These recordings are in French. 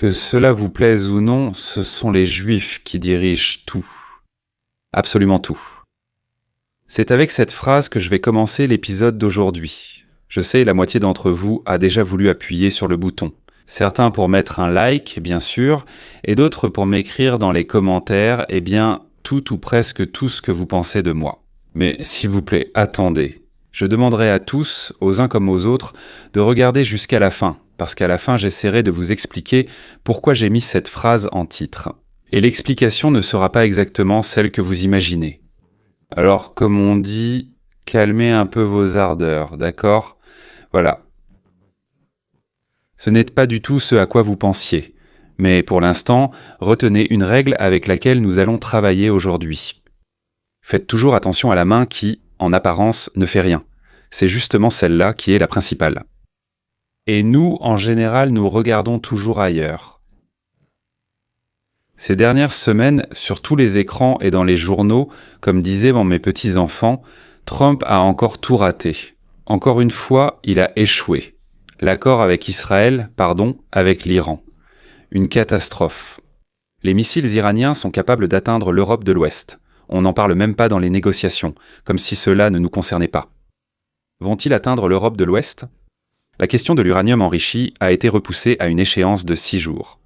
Que cela vous plaise ou non, ce sont les Juifs qui dirigent tout. Absolument tout. C'est avec cette phrase que je vais commencer l'épisode d'aujourd'hui. Je sais, la moitié d'entre vous a déjà voulu appuyer sur le bouton. Certains pour mettre un like, bien sûr, et d'autres pour m'écrire dans les commentaires, tout ou presque tout ce que vous pensez de moi. Mais s'il vous plaît, attendez. Je demanderai à tous, aux uns comme aux autres, de regarder jusqu'à la fin, parce qu'à la fin j'essaierai de vous expliquer pourquoi j'ai mis cette phrase en titre. Et l'explication ne sera pas exactement celle que vous imaginez. Alors, comme on dit, calmez un peu vos ardeurs, d'accord ? Voilà. Ce n'est pas du tout ce à quoi vous pensiez. Mais pour l'instant, retenez une règle avec laquelle nous allons travailler aujourd'hui. Faites toujours attention à la main qui, en apparence, ne fait rien. C'est justement celle-là qui est la principale. Et nous, en général, nous regardons toujours ailleurs. Ces dernières semaines, sur tous les écrans et dans les journaux, comme disaient mes petits-enfants, Trump a encore tout raté. Encore une fois, il a échoué. L'accord avec Israël, avec l'Iran. Une catastrophe. Les missiles iraniens sont capables d'atteindre l'Europe de l'Ouest. On n'en parle même pas dans les négociations, comme si cela ne nous concernait pas. Vont-ils atteindre l'Europe de l'Ouest ? La question de l'uranium enrichi a été repoussée à une échéance de 6 jours.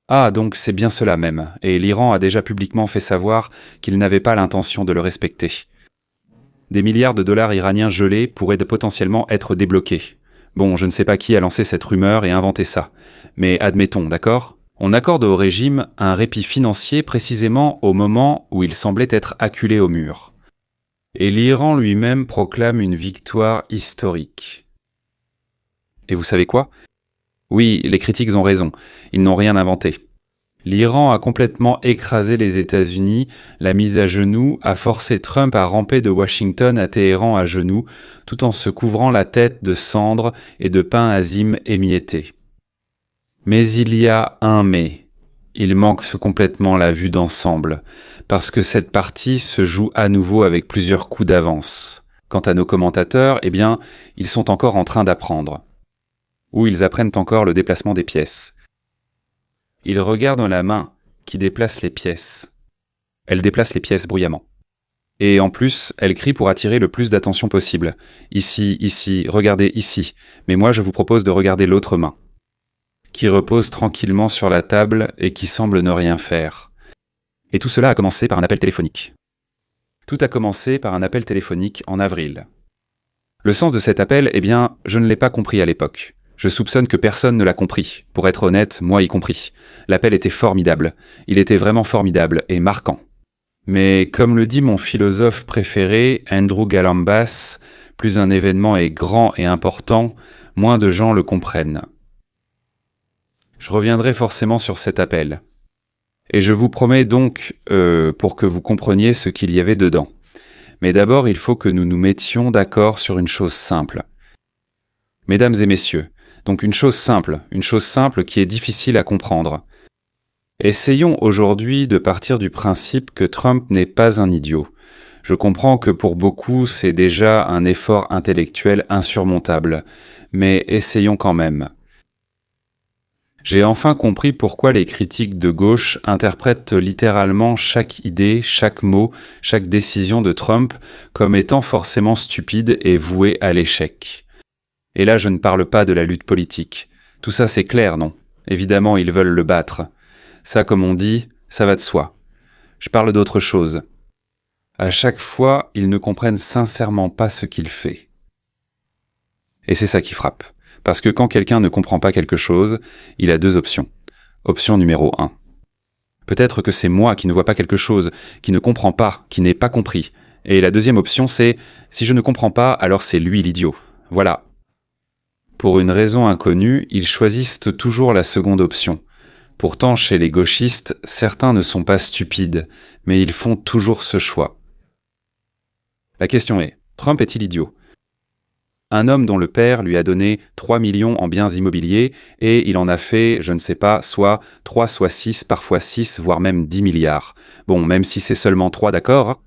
Ah, donc c'est bien cela même, et l'Iran a déjà publiquement fait savoir qu'il n'avait pas l'intention de le respecter. Des milliards de dollars iraniens gelés pourraient potentiellement être débloqués. Bon, je ne sais pas qui a lancé cette rumeur et inventé ça, mais admettons, d'accord ? On accorde au régime un répit financier précisément au moment où il semblait être acculé au mur. Et l'Iran lui-même proclame une victoire historique. Et vous savez quoi ? Oui, les critiques ont raison, ils n'ont rien inventé. L'Iran a complètement écrasé les États-Unis, l'a mise à genoux, a forcé Trump à ramper de Washington à Téhéran à genoux, tout en se couvrant la tête de cendres et de pain azim émietté. Mais il y a un mais. Il manque complètement la vue d'ensemble, parce que cette partie se joue à nouveau avec plusieurs coups d'avance. Quant à nos commentateurs, ils sont encore en train d'apprendre. Ou ils apprennent encore le déplacement des pièces. Ils regardent la main qui déplace les pièces. Elle déplace les pièces bruyamment. Et en plus, elle crie pour attirer le plus d'attention possible. Ici, regardez ici. Mais moi, je vous propose de regarder l'autre main, qui repose tranquillement sur la table et qui semble ne rien faire. Et tout cela a commencé par un appel téléphonique. Tout a commencé par un appel téléphonique en avril. Le sens de cet appel, je ne l'ai pas compris à l'époque. Je soupçonne que personne ne l'a compris, pour être honnête, moi y compris. L'appel était formidable. Il était vraiment formidable et marquant. Mais comme le dit mon philosophe préféré, Andrew Galambas, plus un événement est grand et important, moins de gens le comprennent. Je reviendrai forcément sur cet appel. Et je vous promets donc, pour que vous compreniez ce qu'il y avait dedans. Mais d'abord, il faut que nous nous mettions d'accord sur une chose simple. Mesdames et messieurs, donc une chose simple qui est difficile à comprendre. Essayons aujourd'hui de partir du principe que Trump n'est pas un idiot. Je comprends que pour beaucoup, c'est déjà un effort intellectuel insurmontable, mais essayons quand même. J'ai enfin compris pourquoi les critiques de gauche interprètent littéralement chaque idée, chaque mot, chaque décision de Trump comme étant forcément stupide et vouée à l'échec. Et là, je ne parle pas de la lutte politique. Tout ça, c'est clair, non ? Évidemment, ils veulent le battre. Ça, comme on dit, ça va de soi. Je parle d'autre chose. À chaque fois, ils ne comprennent sincèrement pas ce qu'il fait. Et c'est ça qui frappe. Parce que quand quelqu'un ne comprend pas quelque chose, il a 2 options. Option numéro 1. Peut-être que c'est moi qui ne vois pas quelque chose, qui ne comprend pas, qui n'ai pas compris. Et la deuxième option, c'est « si je ne comprends pas, alors c'est lui l'idiot ». Voilà. Pour une raison inconnue, ils choisissent toujours la seconde option. Pourtant, chez les gauchistes, certains ne sont pas stupides, mais ils font toujours ce choix. La question est, Trump est-il idiot ? Un homme dont le père lui a donné 3 millions en biens immobiliers et il en a fait, je ne sais pas, soit 3, soit 6, parfois 6, voire même 10 milliards. Bon, même si c'est seulement 3, d'accord ?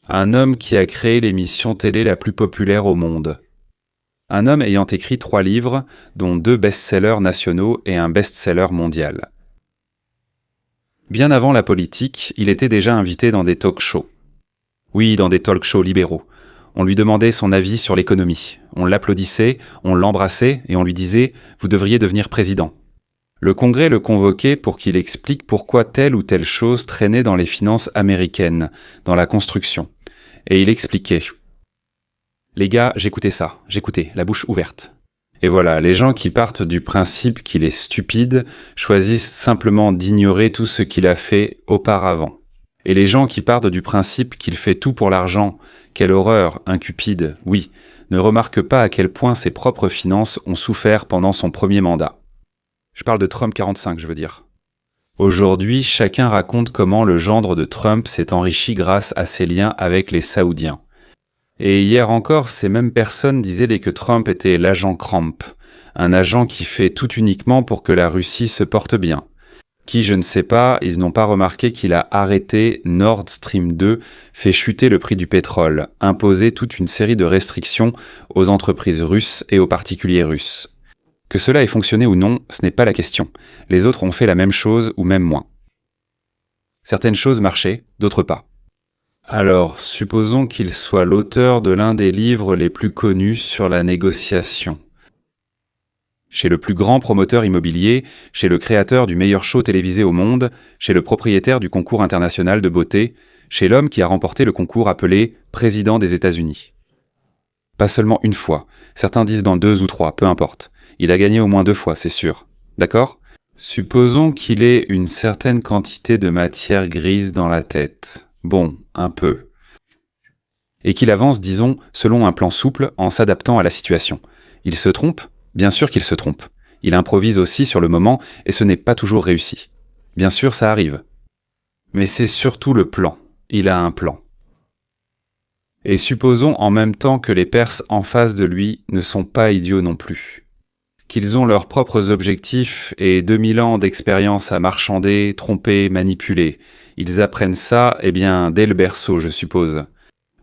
Un homme qui a créé l'émission télé la plus populaire au monde. Un homme ayant écrit 3 livres, dont 2 best-sellers nationaux et un best-seller mondial. Bien avant la politique, il était déjà invité dans des talk-shows. Oui, dans des talk-shows libéraux. On lui demandait son avis sur l'économie. On l'applaudissait, on l'embrassait et on lui disait « Vous devriez devenir président ». Le Congrès le convoquait pour qu'il explique pourquoi telle ou telle chose traînait dans les finances américaines, dans la construction. Et il expliquait. Les gars, j'écoutais ça, j'écoutais, la bouche ouverte. Et voilà, les gens qui partent du principe qu'il est stupide choisissent simplement d'ignorer tout ce qu'il a fait auparavant. Et les gens qui partent du principe qu'il fait tout pour l'argent, quelle horreur, un cupide, oui, ne remarquent pas à quel point ses propres finances ont souffert pendant son premier mandat. Je parle de Trump 45, je veux dire. Aujourd'hui, chacun raconte comment le gendre de Trump s'est enrichi grâce à ses liens avec les Saoudiens. Et hier encore, ces mêmes personnes disaient que Trump était l'agent Cramp, un agent qui fait tout uniquement pour que la Russie se porte bien. Qui, je ne sais pas, ils n'ont pas remarqué qu'il a arrêté Nord Stream 2, fait chuter le prix du pétrole, imposé toute une série de restrictions aux entreprises russes et aux particuliers russes. Que cela ait fonctionné ou non, ce n'est pas la question. Les autres ont fait la même chose ou même moins. Certaines choses marchaient, d'autres pas. Alors, supposons qu'il soit l'auteur de l'un des livres les plus connus sur la négociation. Chez le plus grand promoteur immobilier, chez le créateur du meilleur show télévisé au monde, chez le propriétaire du concours international de beauté, chez l'homme qui a remporté le concours appelé « Président des États-Unis ». Pas seulement une fois, certains disent dans 2 ou 3, peu importe. Il a gagné au moins 2 fois, c'est sûr. D'accord ? Supposons qu'il ait une certaine quantité de matière grise dans la tête. Bon, un peu. Et qu'il avance, disons, selon un plan souple en s'adaptant à la situation. Il se trompe ? Bien sûr qu'il se trompe. Il improvise aussi sur le moment et ce n'est pas toujours réussi. Bien sûr, ça arrive. Mais c'est surtout le plan. Il a un plan. Et supposons en même temps que les Perses en face de lui ne sont pas idiots non plus. Qu'ils ont leurs propres objectifs et 2000 ans d'expérience à marchander, tromper, manipuler. Ils apprennent ça, dès le berceau, je suppose.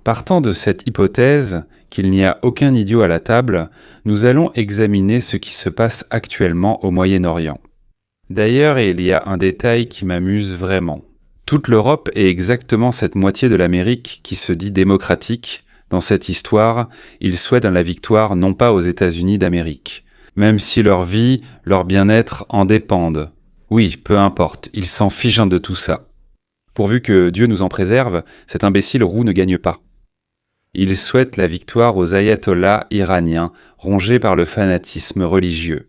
Partant de cette hypothèse, qu'il n'y a aucun idiot à la table, nous allons examiner ce qui se passe actuellement au Moyen-Orient. D'ailleurs, il y a un détail qui m'amuse vraiment. Toute l'Europe est exactement cette moitié de l'Amérique qui se dit démocratique. Dans cette histoire, ils souhaitent la victoire non pas aux États-Unis d'Amérique, même si leur vie, leur bien-être en dépendent. Oui, peu importe, ils s'en fichent de tout ça. Pourvu que Dieu nous en préserve, cet imbécile roux ne gagne pas. Ils souhaitent la victoire aux ayatollahs iraniens, rongés par le fanatisme religieux.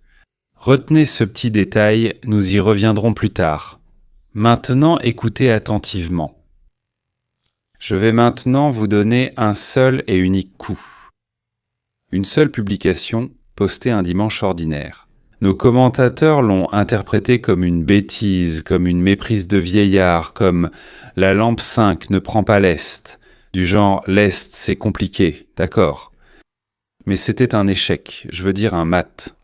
Retenez ce petit détail, nous y reviendrons plus tard. Maintenant, écoutez attentivement. Je vais maintenant vous donner un seul et unique coup. Une seule publication, postée un dimanche ordinaire. Nos commentateurs l'ont interprété comme une bêtise, comme une méprise de vieillard, comme « la lampe 5 ne prend pas l'Est », du genre « l'Est, c'est compliqué », d'accord. Mais c'était un échec, je veux dire un mat.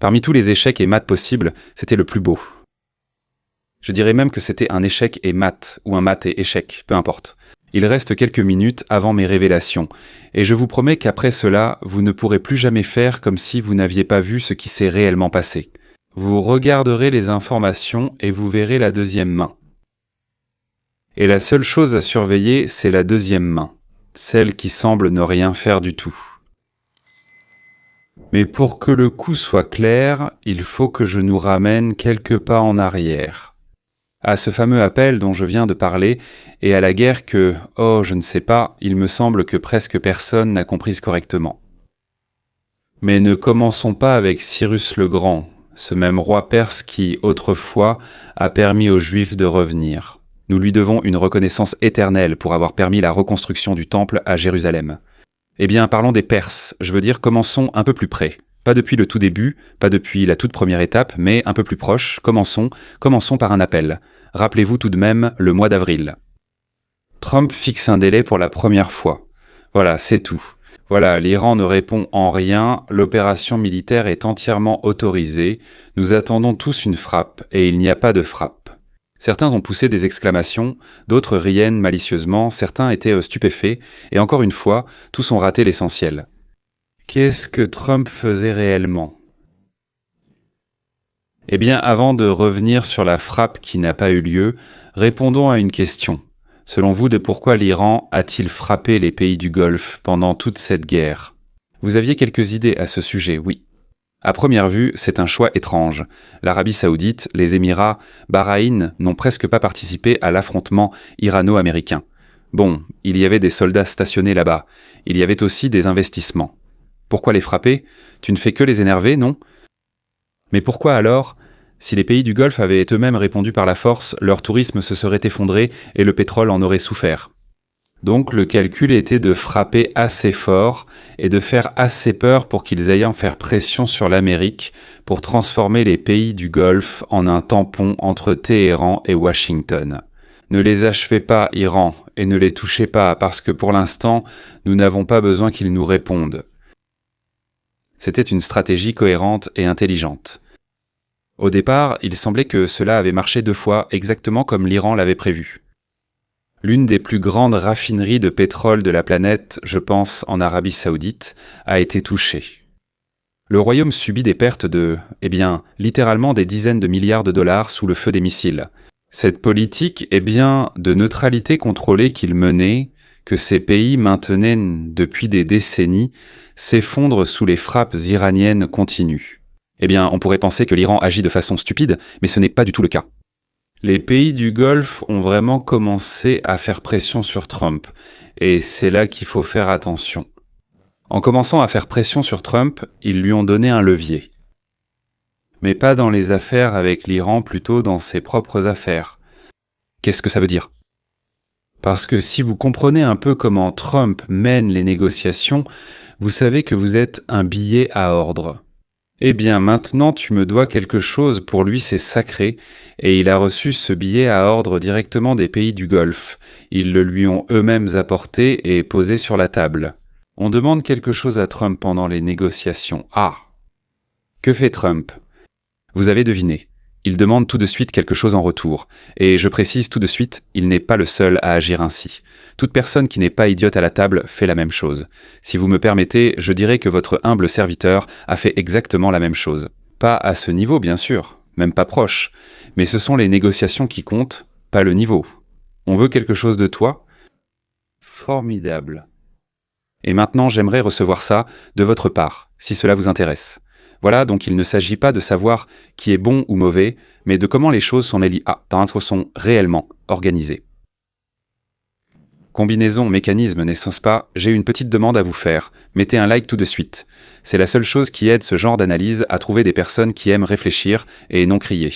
Parmi tous les échecs et maths possibles, c'était le plus beau. Je dirais même que c'était un échec et mat, ou un mat et échec, peu importe. Il reste quelques minutes avant mes révélations, et je vous promets qu'après cela, vous ne pourrez plus jamais faire comme si vous n'aviez pas vu ce qui s'est réellement passé. Vous regarderez les informations et vous verrez la deuxième main. Et la seule chose à surveiller, c'est la deuxième main, celle qui semble ne rien faire du tout. Mais pour que le coup soit clair, il faut que je nous ramène quelques pas en arrière. À ce fameux appel dont je viens de parler, et à la guerre que, je ne sais pas, il me semble que presque personne n'a comprise correctement. Mais ne commençons pas avec Cyrus le Grand, ce même roi perse qui, autrefois, a permis aux Juifs de revenir. Nous lui devons une reconnaissance éternelle pour avoir permis la reconstruction du temple à Jérusalem. Eh bien, parlons des Perses, je veux dire commençons un peu plus près. Pas depuis le tout début, pas depuis la toute première étape, mais un peu plus proche, commençons par un appel. Rappelez-vous tout de même le mois d'avril. Trump fixe un délai pour la première fois. Voilà, c'est tout. Voilà, l'Iran ne répond en rien, l'opération militaire est entièrement autorisée, nous attendons tous une frappe, et il n'y a pas de frappe. Certains ont poussé des exclamations, d'autres riennent malicieusement, certains étaient stupéfaits, et encore une fois, tous ont raté l'essentiel. Qu'est-ce que Trump faisait réellement ? Eh bien, avant de revenir sur la frappe qui n'a pas eu lieu, répondons à une question. Selon vous, de pourquoi l'Iran a-t-il frappé les pays du Golfe pendant toute cette guerre? Vous aviez quelques idées à ce sujet, oui. À première vue, c'est un choix étrange. L'Arabie Saoudite, les Émirats, Bahreïn n'ont presque pas participé à l'affrontement irano-américain. Bon, il y avait des soldats stationnés là-bas. Il y avait aussi des investissements. Pourquoi les frapper? Tu ne fais que les énerver, non? Mais pourquoi alors? Si les pays du Golfe avaient eux-mêmes répondu par la force, leur tourisme se serait effondré et le pétrole en aurait souffert. Donc le calcul était de frapper assez fort et de faire assez peur pour qu'ils aillent en faire pression sur l'Amérique pour transformer les pays du Golfe en un tampon entre Téhéran et Washington. Ne les achevez pas, Iran, et ne les touchez pas parce que pour l'instant, nous n'avons pas besoin qu'ils nous répondent. C'était une stratégie cohérente et intelligente. Au départ, il semblait que cela avait marché 2 fois exactement comme l'Iran l'avait prévu. L'une des plus grandes raffineries de pétrole de la planète, je pense en Arabie Saoudite, a été touchée. Le royaume subit des pertes de, littéralement des dizaines de milliards de dollars sous le feu des missiles. Cette politique, de neutralité contrôlée qu'il menait, que ces pays maintenaient depuis des décennies, s'effondre sous les frappes iraniennes continues. On pourrait penser que l'Iran agit de façon stupide, mais ce n'est pas du tout le cas. Les pays du Golfe ont vraiment commencé à faire pression sur Trump, et c'est là qu'il faut faire attention. En commençant à faire pression sur Trump, ils lui ont donné un levier. Mais pas dans les affaires avec l'Iran, plutôt dans ses propres affaires. Qu'est-ce que ça veut dire? Parce que si vous comprenez un peu comment Trump mène les négociations, vous savez que vous êtes un billet à ordre. Maintenant tu me dois quelque chose, pour lui c'est sacré, et il a reçu ce billet à ordre directement des pays du Golfe. Ils le lui ont eux-mêmes apporté et posé sur la table. On demande quelque chose à Trump pendant les négociations. Ah! Que fait Trump? Vous avez deviné. Il demande tout de suite quelque chose en retour. Et je précise tout de suite, il n'est pas le seul à agir ainsi. Toute personne qui n'est pas idiote à la table fait la même chose. Si vous me permettez, je dirais que votre humble serviteur a fait exactement la même chose. Pas à ce niveau, bien sûr, même pas proche. Mais ce sont les négociations qui comptent, pas le niveau. On veut quelque chose de toi? Formidable. Et maintenant, j'aimerais recevoir ça de votre part, si cela vous intéresse. Voilà, donc il ne s'agit pas de savoir qui est bon ou mauvais, mais de comment les choses sont réellement organisées. Combinaison, mécanisme, n'est-ce pas? J'ai une petite demande à vous faire. Mettez un like tout de suite. C'est la seule chose qui aide ce genre d'analyse à trouver des personnes qui aiment réfléchir et non crier.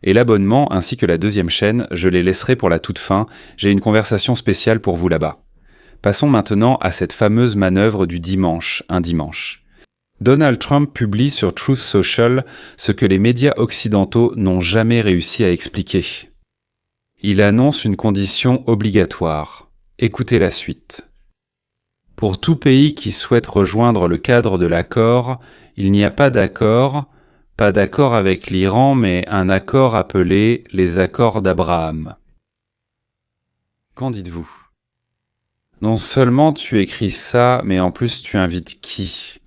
Et l'abonnement, ainsi que la deuxième chaîne, je les laisserai pour la toute fin. J'ai une conversation spéciale pour vous là-bas. Passons maintenant à cette fameuse manœuvre du dimanche, un dimanche. Donald Trump publie sur Truth Social ce que les médias occidentaux n'ont jamais réussi à expliquer. Il annonce une condition obligatoire. Écoutez la suite. Pour tout pays qui souhaite rejoindre le cadre de l'accord, il n'y a pas d'accord avec l'Iran, mais un accord appelé les accords d'Abraham. Qu'en dites-vous? Non seulement tu écris ça, mais en plus tu invites qui?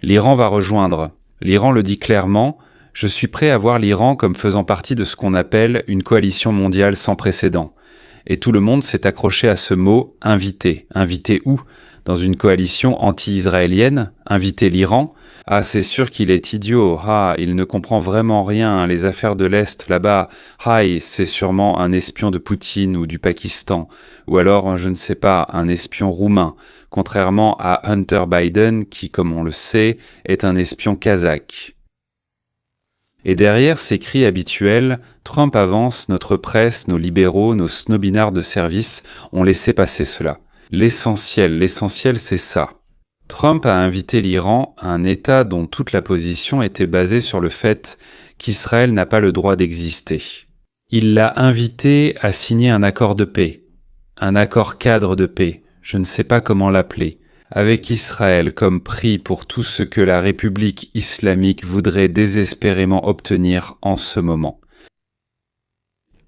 L'Iran va rejoindre. L'Iran le dit clairement, je suis prêt à voir l'Iran comme faisant partie de ce qu'on appelle une coalition mondiale sans précédent. Et tout le monde s'est accroché à ce mot « inviter ». Inviter où? Dans une coalition anti-israélienne? Inviter l'Iran? Ah, c'est sûr qu'il est idiot. Ah, il ne comprend vraiment rien. Les affaires de l'Est, là-bas. Ah, c'est sûrement un espion de Poutine ou du Pakistan. Ou alors, je ne sais pas, un espion roumain. Contrairement à Hunter Biden, qui, comme on le sait, est un espion kazakh. Et derrière ces cris habituels, Trump avance, notre presse, nos libéraux, nos snobinards de service ont laissé passer cela. L'essentiel, c'est ça. Trump a invité l'Iran, un État dont toute la position était basée sur le fait qu'Israël n'a pas le droit d'exister. Il l'a invité à signer un accord de paix, un accord cadre de paix, je ne sais pas comment l'appeler, avec Israël comme prix pour tout ce que la République islamique voudrait désespérément obtenir en ce moment.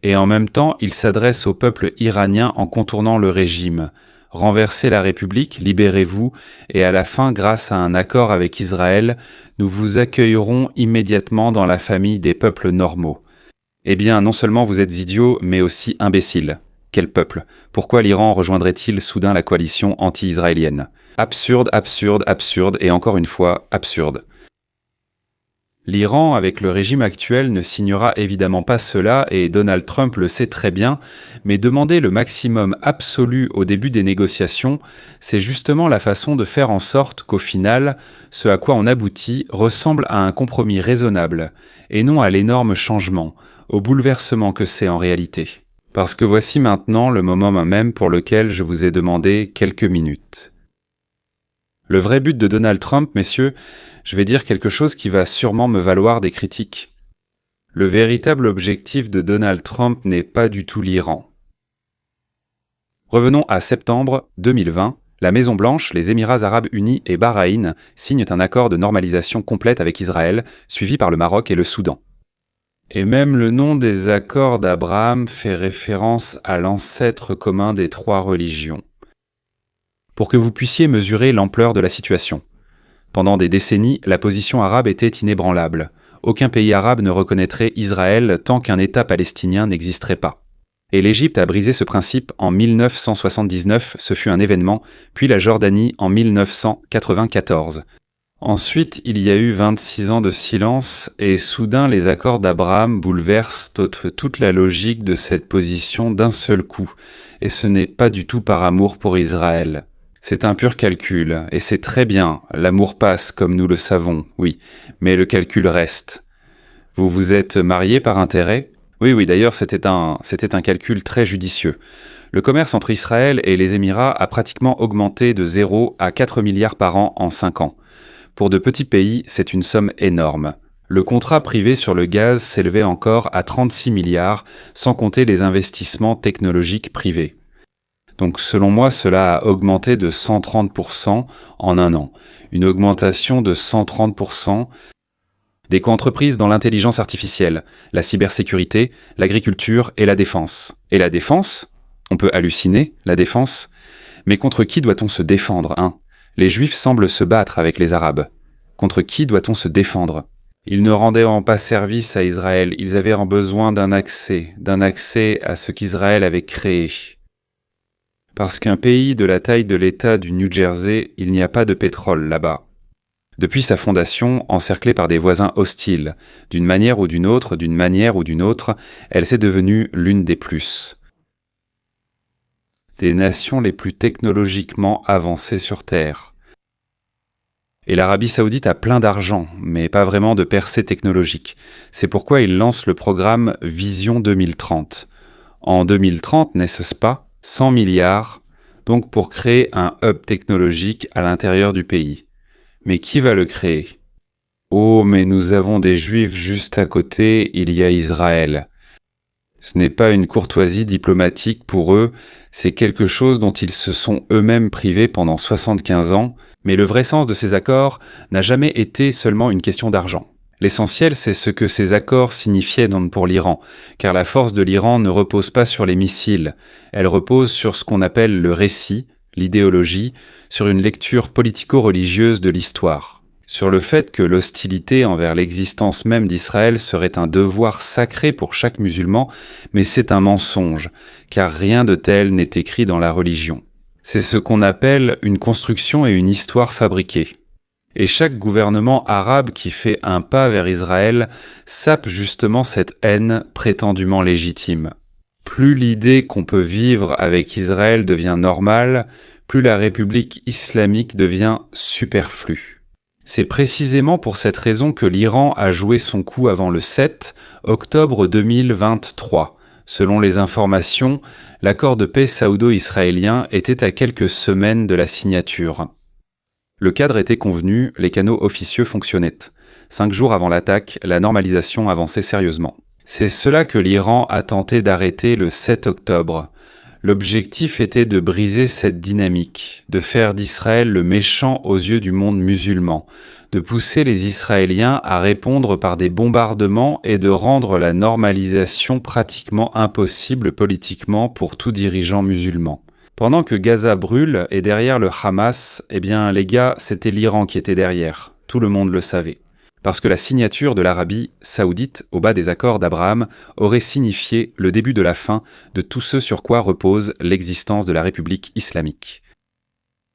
Et en même temps, il s'adresse au peuple iranien en contournant le régime. renversez la République, libérez-vous, et à la fin, grâce à un accord avec Israël, nous vous accueillerons immédiatement dans la famille des peuples normaux. Eh bien, non seulement vous êtes idiots, mais aussi imbéciles. Quel peuple? Pourquoi l'Iran rejoindrait-il soudain la coalition anti-israélienne? Absurde, absurde, absurde, et encore une fois, absurde. L'Iran, avec le régime actuel, ne signera évidemment pas cela, et Donald Trump le sait très bien, mais demander le maximum absolu au début des négociations, c'est justement la façon de faire en sorte qu'au final, ce à quoi on aboutit ressemble à un compromis raisonnable, et non à l'énorme changement, au bouleversement que c'est en réalité. Parce que voici maintenant le moment même pour lequel je vous ai demandé quelques minutes. Le vrai but de Donald Trump, messieurs, je vais dire quelque chose qui va sûrement me valoir des critiques. Le véritable objectif de Donald Trump n'est pas du tout l'Iran. Revenons à septembre 2020. La Maison-Blanche, les Émirats arabes unis et Bahreïn signent un accord de normalisation complète avec Israël, suivi par le Maroc et le Soudan. Et même le nom des accords d'Abraham fait référence à l'ancêtre commun des trois religions. Pour que vous puissiez mesurer l'ampleur de la situation. Pendant des décennies, la position arabe était inébranlable. Aucun pays arabe ne reconnaîtrait Israël tant qu'un État palestinien n'existerait pas. Et l'Égypte a brisé ce principe en 1979, ce fut un événement, puis la Jordanie en 1994. Ensuite, il y a eu 26 ans de silence, et soudain les accords d'Abraham bouleversent toute la logique de cette position d'un seul coup, et ce n'est pas du tout par amour pour Israël. C'est un pur calcul, et c'est très bien, l'amour passe comme nous le savons, oui, mais le calcul reste. Vous vous êtes mariés par intérêt? Oui, d'ailleurs c'était un calcul très judicieux. Le commerce entre Israël et les Émirats a pratiquement augmenté de 0 à 4 milliards par an en 5 ans. Pour de petits pays, c'est une somme énorme. Le contrat privé sur le gaz s'élevait encore à 36 milliards, sans compter les investissements technologiques privés. Donc selon moi, cela a augmenté de 130% en un an. Une augmentation de 130%. Des co-entreprises dans l'intelligence artificielle, la cybersécurité, l'agriculture et la défense. Et la défense? On peut halluciner, la défense. Mais contre qui doit-on se défendre, hein? Les Juifs semblent se battre avec les Arabes. Contre qui doit-on se défendre? Ils ne rendaient pas service à Israël, ils avaient besoin d'un accès à ce qu'Israël avait créé. Parce qu'un pays de la taille de l'État du New Jersey, il n'y a pas de pétrole là-bas. Depuis sa fondation, encerclée par des voisins hostiles, d'une manière ou d'une autre, elle s'est devenue l'une des plus. Des nations les plus technologiquement avancées sur Terre. Et l'Arabie Saoudite a plein d'argent, mais pas vraiment de percée technologique. C'est pourquoi il lance le programme Vision 2030. En 2030, n'est-ce pas? 100 milliards, donc pour créer un hub technologique à l'intérieur du pays. Mais qui va le créer? Oh, mais nous avons des Juifs juste à côté, il y a Israël. Ce n'est pas une courtoisie diplomatique pour eux, c'est quelque chose dont ils se sont eux-mêmes privés pendant 75 ans, mais le vrai sens de ces accords n'a jamais été seulement une question d'argent. L'essentiel, c'est ce que ces accords signifiaient pour l'Iran, car la force de l'Iran ne repose pas sur les missiles, elle repose sur ce qu'on appelle le récit, l'idéologie, sur une lecture politico-religieuse de l'histoire, sur le fait que l'hostilité envers l'existence même d'Israël serait un devoir sacré pour chaque musulman, mais c'est un mensonge, car rien de tel n'est écrit dans la religion. C'est ce qu'on appelle une construction et une histoire fabriquées. Et chaque gouvernement arabe qui fait un pas vers Israël sape justement cette haine prétendument légitime. Plus l'idée qu'on peut vivre avec Israël devient normale, plus la République islamique devient superflue. C'est précisément pour cette raison que l'Iran a joué son coup avant le 7 octobre 2023. Selon les informations, l'accord de paix saoudo-israélien était à quelques semaines de la signature. Le cadre était convenu, les canaux officieux fonctionnaient. 5 jours avant l'attaque, la normalisation avançait sérieusement. C'est cela que l'Iran a tenté d'arrêter le 7 octobre. L'objectif était de briser cette dynamique, de faire d'Israël le méchant aux yeux du monde musulman, de pousser les Israéliens à répondre par des bombardements et de rendre la normalisation pratiquement impossible politiquement pour tout dirigeant musulman. Pendant que Gaza brûle et derrière le Hamas, eh bien les gars, c'était l'Iran qui était derrière. Tout le monde le savait. Parce que la signature de l'Arabie saoudite au bas des accords d'Abraham aurait signifié le début de la fin de tout ce sur quoi repose l'existence de la République islamique.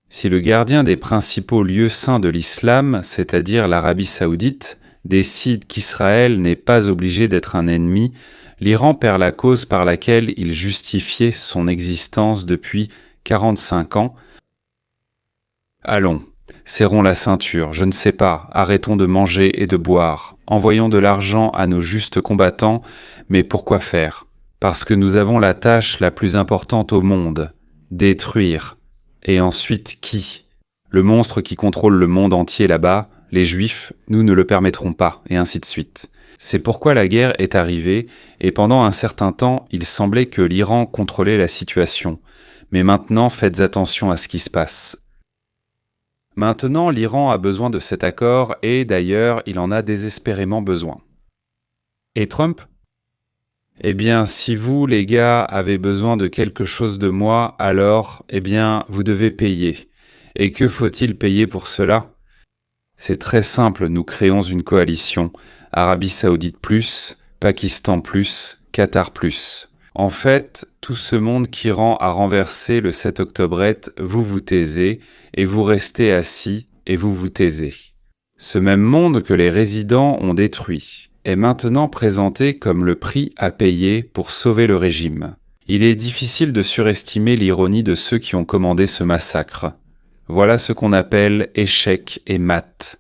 Si le gardien des principaux lieux saints de l'islam, c'est-à-dire l'Arabie saoudite, décide qu'Israël n'est pas obligé d'être un ennemi, l'Iran perd la cause par laquelle il justifiait son existence depuis 45 ans. Allons, serrons la ceinture, je ne sais pas, arrêtons de manger et de boire, envoyons de l'argent à nos justes combattants, mais pourquoi faire? Parce que nous avons la tâche la plus importante au monde, détruire. Et ensuite qui? Le monstre qui contrôle le monde entier là-bas, les Juifs, nous ne le permettrons pas, et ainsi de suite. C'est pourquoi la guerre est arrivée, et pendant un certain temps, il semblait que l'Iran contrôlait la situation. Mais maintenant, faites attention à ce qui se passe. Maintenant, l'Iran a besoin de cet accord, et d'ailleurs, il en a désespérément besoin. Et Trump? Eh bien, si vous, les gars, avez besoin de quelque chose de moi, alors, eh bien, vous devez payer. Et que faut-il payer pour cela? C'est très simple, nous créons une coalition. Arabie Saoudite plus, Pakistan plus, Qatar plus. En fait, tout ce monde qu'Iran a renversé le 7 octobre, vous vous taisez, et vous restez assis, et vous vous taisez. Ce même monde que les résidents ont détruit est maintenant présenté comme le prix à payer pour sauver le régime. Il est difficile de surestimer l'ironie de ceux qui ont commandé ce massacre. Voilà ce qu'on appelle échec et mat.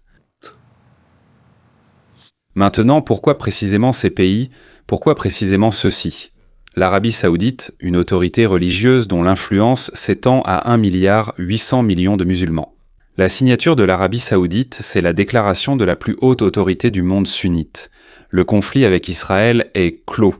Maintenant, pourquoi précisément ces pays? Pourquoi précisément ceux-ci? L'Arabie saoudite, une autorité religieuse dont l'influence s'étend à 1,8 milliard de musulmans. La signature de l'Arabie saoudite, c'est la déclaration de la plus haute autorité du monde sunnite. Le conflit avec Israël est clos.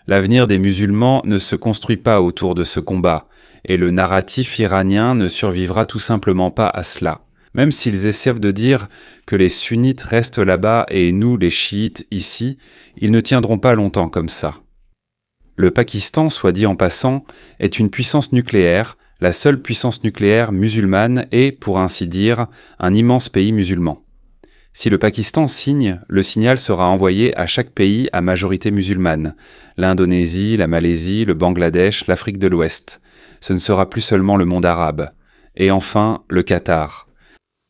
L'avenir des musulmans ne se construit pas autour de ce combat, et le narratif iranien ne survivra tout simplement pas à cela. Même s'ils essaient de dire que les sunnites restent là-bas et nous, les chiites, ici, ils ne tiendront pas longtemps comme ça. Le Pakistan, soit dit en passant, est une puissance nucléaire, la seule puissance nucléaire musulmane et, pour ainsi dire, un immense pays musulman. Si le Pakistan signe, le signal sera envoyé à chaque pays à majorité musulmane, l'Indonésie, la Malaisie, le Bangladesh, l'Afrique de l'Ouest. Ce ne sera plus seulement le monde arabe. Et enfin, le Qatar.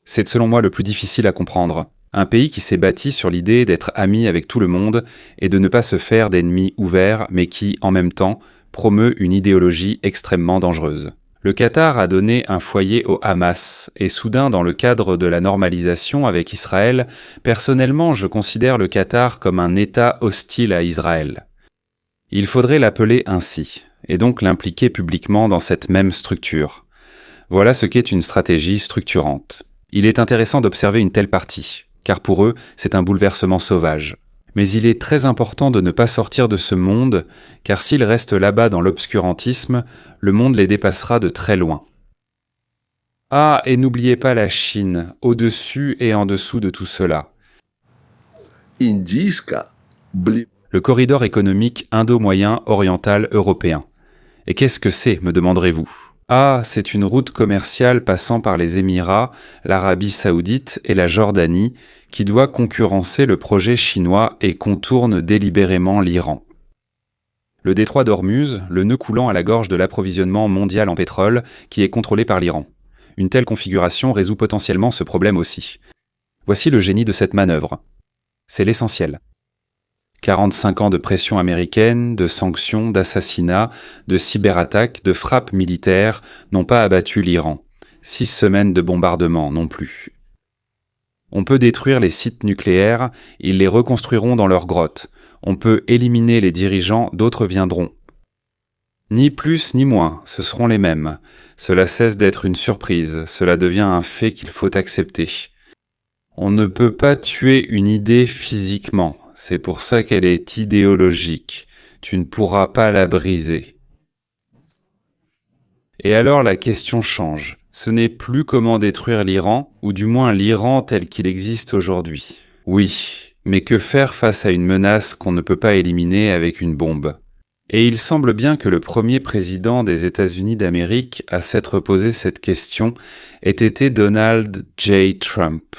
C'est selon moi le plus difficile à comprendre. Un pays qui s'est bâti sur l'idée d'être ami avec tout le monde et de ne pas se faire d'ennemis ouverts, mais qui, en même temps, promeut une idéologie extrêmement dangereuse. Le Qatar a donné un foyer au Hamas, et soudain, dans le cadre de la normalisation avec Israël, personnellement, je considère le Qatar comme un État hostile à Israël. Il faudrait l'appeler ainsi, et donc l'impliquer publiquement dans cette même structure. Voilà ce qu'est une stratégie structurante. Il est intéressant d'observer une telle partie, car pour eux, c'est un bouleversement sauvage. Mais il est très important de ne pas sortir de ce monde, car s'ils restent là-bas dans l'obscurantisme, le monde les dépassera de très loin. Ah, et n'oubliez pas la Chine, au-dessus et en dessous de tout cela. Le corridor économique indo-moyen-oriental européen. Et qu'est-ce que c'est, me demanderez-vous? Ah, c'est une route commerciale passant par les Émirats, l'Arabie saoudite et la Jordanie, qui doit concurrencer le projet chinois et contourne délibérément l'Iran. Le détroit d'Ormuz, le nœud coulant à la gorge de l'approvisionnement mondial en pétrole, qui est contrôlé par l'Iran. Une telle configuration résout potentiellement ce problème aussi. Voici le génie de cette manœuvre. C'est l'essentiel. 45 ans de pression américaine, de sanctions, d'assassinats, de cyberattaques, de frappes militaires n'ont pas abattu l'Iran. 6 semaines de bombardements non plus. On peut détruire les sites nucléaires, ils les reconstruiront dans leurs grottes. On peut éliminer les dirigeants, d'autres viendront. Ni plus ni moins, ce seront les mêmes. Cela cesse d'être une surprise, cela devient un fait qu'il faut accepter. On ne peut pas tuer une idée physiquement, c'est pour ça qu'elle est idéologique. Tu ne pourras pas la briser. Et alors la question change. Ce n'est plus comment détruire l'Iran, ou du moins l'Iran tel qu'il existe aujourd'hui. Oui, mais que faire face à une menace qu'on ne peut pas éliminer avec une bombe? Et il semble bien que le premier président des États-Unis d'Amérique à s'être posé cette question ait été Donald J. Trump.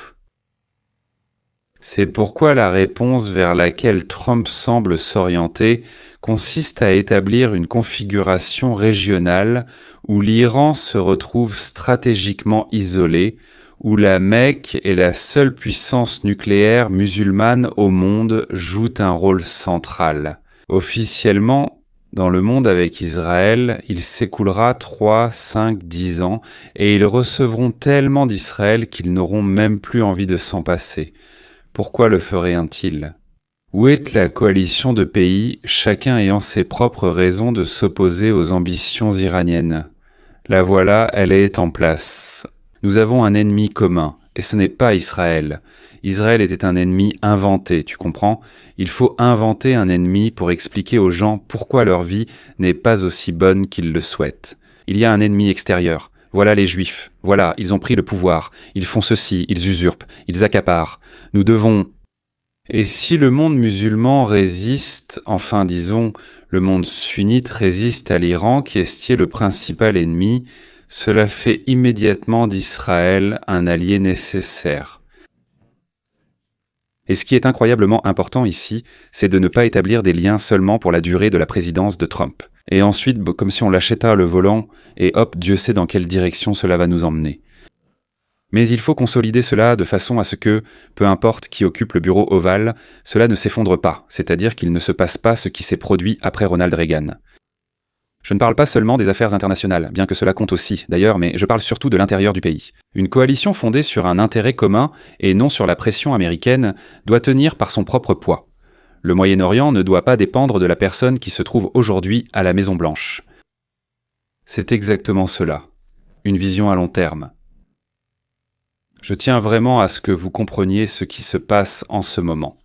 C'est pourquoi la réponse vers laquelle Trump semble s'orienter consiste à établir une configuration régionale où l'Iran se retrouve stratégiquement isolé, où la Mecque est la seule puissance nucléaire musulmane au monde joue un rôle central. Officiellement, dans le monde avec Israël, il s'écoulera 3, 5, 10 ans et ils recevront tellement d'Israël qu'ils n'auront même plus envie de s'en passer. Pourquoi le ferait-il ? Où est la coalition de pays, chacun ayant ses propres raisons de s'opposer aux ambitions iraniennes ? La voilà, elle est en place. Nous avons un ennemi commun, et ce n'est pas Israël. Israël était un ennemi inventé, tu comprends ? Il faut inventer un ennemi pour expliquer aux gens pourquoi leur vie n'est pas aussi bonne qu'ils le souhaitent. Il y a un ennemi extérieur. Voilà les Juifs. Voilà, ils ont pris le pouvoir. Ils font ceci, ils usurpent, ils accaparent. Nous devons... Et si le monde musulman résiste, enfin disons, le monde sunnite résiste à l'Iran qui est le principal ennemi, cela fait immédiatement d'Israël un allié nécessaire. Et ce qui est incroyablement important ici, c'est de ne pas établir des liens seulement pour la durée de la présidence de Trump. Et ensuite, comme si on l'acheta le volant, et hop, Dieu sait dans quelle direction cela va nous emmener. Mais il faut consolider cela de façon à ce que, peu importe qui occupe le bureau ovale, cela ne s'effondre pas, c'est-à-dire qu'il ne se passe pas ce qui s'est produit après Ronald Reagan. Je ne parle pas seulement des affaires internationales, bien que cela compte aussi, d'ailleurs, mais je parle surtout de l'intérieur du pays. Une coalition fondée sur un intérêt commun, et non sur la pression américaine, doit tenir par son propre poids. Le Moyen-Orient ne doit pas dépendre de la personne qui se trouve aujourd'hui à la Maison-Blanche. C'est exactement cela. Une vision à long terme. Je tiens vraiment à ce que vous compreniez ce qui se passe en ce moment.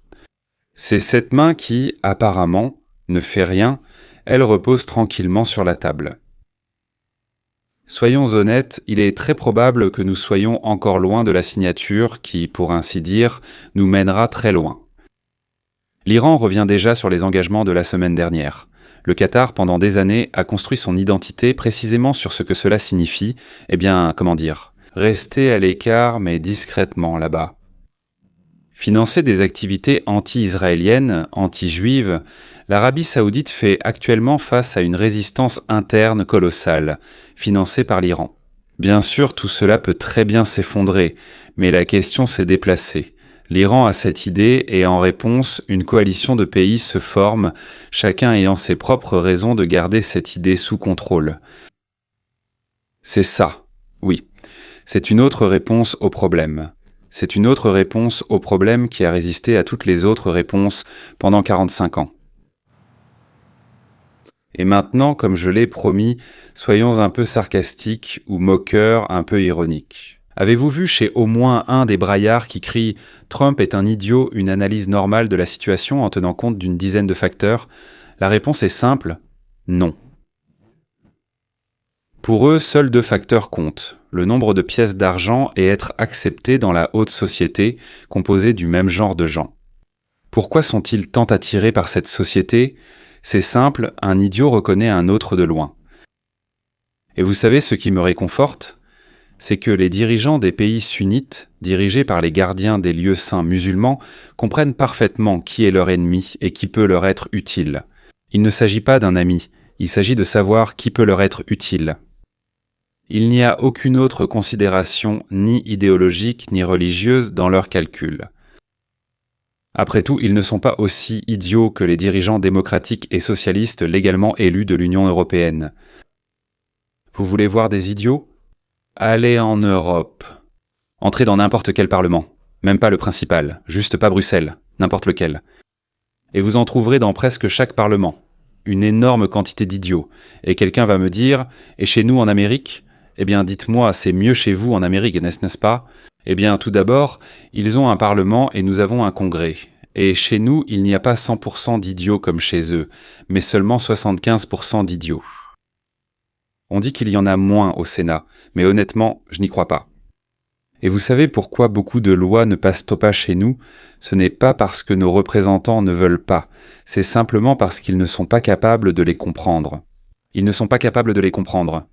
C'est cette main qui, apparemment, ne fait rien, elle repose tranquillement sur la table. Soyons honnêtes, il est très probable que nous soyons encore loin de la signature qui, pour ainsi dire, nous mènera très loin. L'Iran revient déjà sur les engagements de la semaine dernière. Le Qatar, pendant des années, a construit son identité précisément sur ce que cela signifie, rester à l'écart mais discrètement là-bas. Financer des activités anti-israéliennes, anti-juives, l'Arabie saoudite fait actuellement face à une résistance interne colossale, financée par l'Iran. Bien sûr, tout cela peut très bien s'effondrer, mais la question s'est déplacée. L'Iran a cette idée et en réponse, une coalition de pays se forme, chacun ayant ses propres raisons de garder cette idée sous contrôle. C'est ça, oui. C'est une autre réponse au problème. C'est une autre réponse au problème qui a résisté à toutes les autres réponses pendant 45 ans. Et maintenant, comme je l'ai promis, soyons un peu sarcastiques ou moqueurs, un peu ironiques. Avez-vous vu chez au moins un des braillards qui crie « Trump est un idiot » une analyse normale de la situation en tenant compte d'une dizaine de facteurs ? La réponse est simple, non. Pour eux, seuls 2 facteurs comptent, le nombre de pièces d'argent et être accepté dans la haute société, composée du même genre de gens. Pourquoi sont-ils tant attirés par cette société ? C'est simple, un idiot reconnaît un autre de loin. Et vous savez ce qui me réconforte ? C'est que les dirigeants des pays sunnites, dirigés par les gardiens des lieux saints musulmans, comprennent parfaitement qui est leur ennemi et qui peut leur être utile. Il ne s'agit pas d'un ami, il s'agit de savoir qui peut leur être utile. Il n'y a aucune autre considération ni idéologique ni religieuse dans leurs calculs. Après tout, ils ne sont pas aussi idiots que les dirigeants démocratiques et socialistes légalement élus de l'Union européenne. Vous voulez voir des idiots ? Allez en Europe. Entrez dans n'importe quel parlement, même pas le principal, juste pas Bruxelles, n'importe lequel. Et vous en trouverez dans presque chaque parlement. Une énorme quantité d'idiots. Et quelqu'un va me dire, et chez nous en Amérique ? Eh bien, dites-moi, c'est mieux chez vous en Amérique, n'est-ce pas ? Eh bien, tout d'abord, ils ont un parlement et nous avons un congrès. Et chez nous, il n'y a pas 100% d'idiots comme chez eux, mais seulement 75% d'idiots. On dit qu'il y en a moins au Sénat, mais honnêtement, je n'y crois pas. Et vous savez pourquoi beaucoup de lois ne passent pas chez nous? Ce n'est pas parce que nos représentants ne veulent pas, c'est simplement parce qu'ils ne sont pas capables de les comprendre. Ils ne sont pas capables de les comprendre.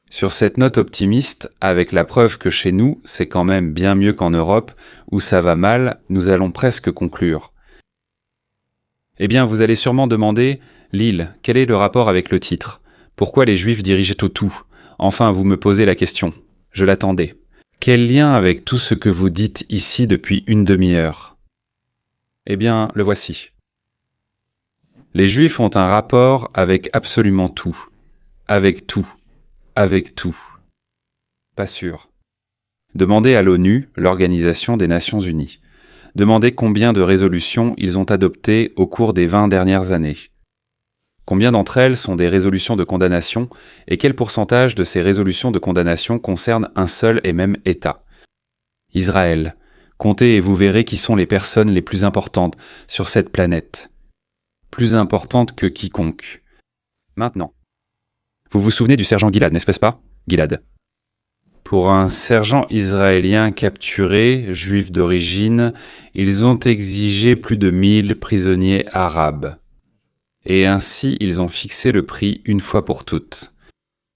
Sur cette note optimiste, avec la preuve que chez nous, c'est quand même bien mieux qu'en Europe, où ça va mal, nous allons presque conclure. Eh bien, vous allez sûrement demander, Lille, quel est le rapport avec le titre? Pourquoi les Juifs dirigeaient au tout? Enfin, vous me posez la question. Je l'attendais. Quel lien avec tout ce que vous dites ici depuis une demi-heure? Eh bien, le voici. Les Juifs ont un rapport avec absolument tout. Avec tout. Avec tout. Pas sûr. Demandez à l'ONU, l'Organisation des Nations Unies. Demandez combien de résolutions ils ont adoptées au cours des 20 dernières années. Combien d'entre elles sont des résolutions de condamnation et quel pourcentage de ces résolutions de condamnation concernent un seul et même État? Israël. Comptez et vous verrez qui sont les personnes les plus importantes sur cette planète. Plus importantes que quiconque. Maintenant. Vous vous souvenez du sergent Gilad, n'est-ce pas? Gilad. Pour un sergent israélien capturé, juif d'origine, ils ont exigé plus de 1000 prisonniers arabes. Et ainsi, ils ont fixé le prix une fois pour toutes.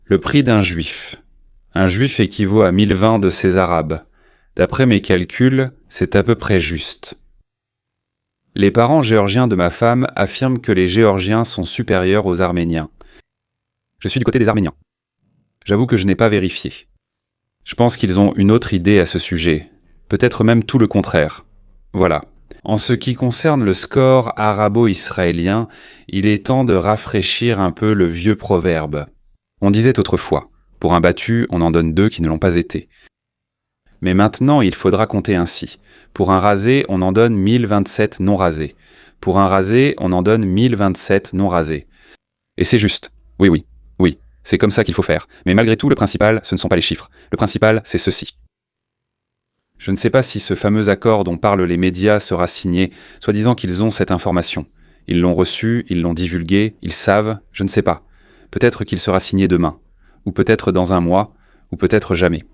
Le prix d'un juif. Un juif équivaut à 1020 de ces arabes. D'après mes calculs, c'est à peu près juste. Les parents géorgiens de ma femme affirment que les Géorgiens sont supérieurs aux Arméniens. Je suis du côté des Arméniens. J'avoue que je n'ai pas vérifié. Je pense qu'ils ont une autre idée à ce sujet, peut-être même tout le contraire. Voilà. En ce qui concerne le score arabo-israélien, il est temps de rafraîchir un peu le vieux proverbe. On disait autrefois, pour un battu, on en donne 2 qui ne l'ont pas été. Mais maintenant, il faudra compter ainsi. Pour un rasé, on en donne 1027 non rasés. Pour un rasé, on en donne 1027 non rasés. Et c'est juste. Oui, c'est comme ça qu'il faut faire. Mais malgré tout, le principal, ce ne sont pas les chiffres. Le principal, c'est ceci. Je ne sais pas si ce fameux accord dont parlent les médias sera signé, soi-disant qu'ils ont cette information. Ils l'ont reçu, ils l'ont divulgué, ils savent, je ne sais pas. Peut-être qu'il sera signé demain, ou peut-être dans un mois, ou peut-être jamais.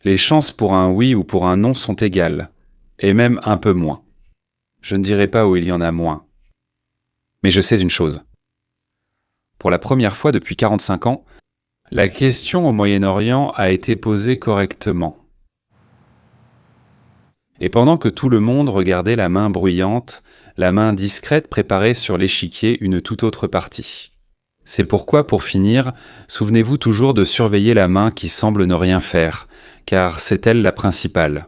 Les chances pour un oui ou pour un non sont égales, et même un peu moins. Je ne dirai pas où il y en a moins. Mais je sais une chose. Pour la première fois depuis 45 ans, la question au Moyen-Orient a été posée correctement. Et pendant que tout le monde regardait la main bruyante, la main discrète préparait sur l'échiquier une toute autre partie. C'est pourquoi, pour finir, souvenez-vous toujours de surveiller la main qui semble ne rien faire, car c'est elle la principale.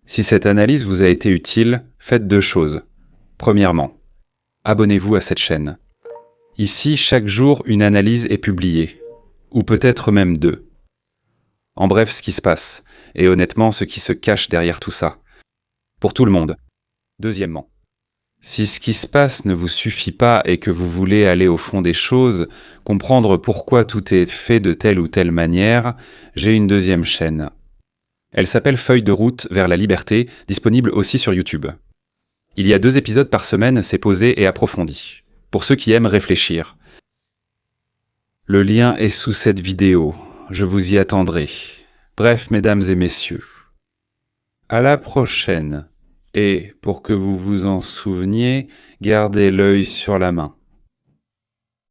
Si cette analyse vous a été utile, faites 2 choses. Premièrement, abonnez-vous à cette chaîne. Ici, chaque jour, une analyse est publiée, ou peut-être même 2. En bref, ce qui se passe, et honnêtement, ce qui se cache derrière tout ça. Pour tout le monde. Deuxièmement, si ce qui se passe ne vous suffit pas et que vous voulez aller au fond des choses, comprendre pourquoi tout est fait de telle ou telle manière, j'ai une 2e chaîne. Elle s'appelle Feuille de route vers la liberté, disponible aussi sur YouTube. Il y a 2 épisodes par semaine, c'est posé et approfondi. Pour ceux qui aiment réfléchir. Le lien est sous cette vidéo, je vous y attendrai. Bref, mesdames et messieurs. À la prochaine. Et, pour que vous vous en souveniez, gardez l'œil sur la main.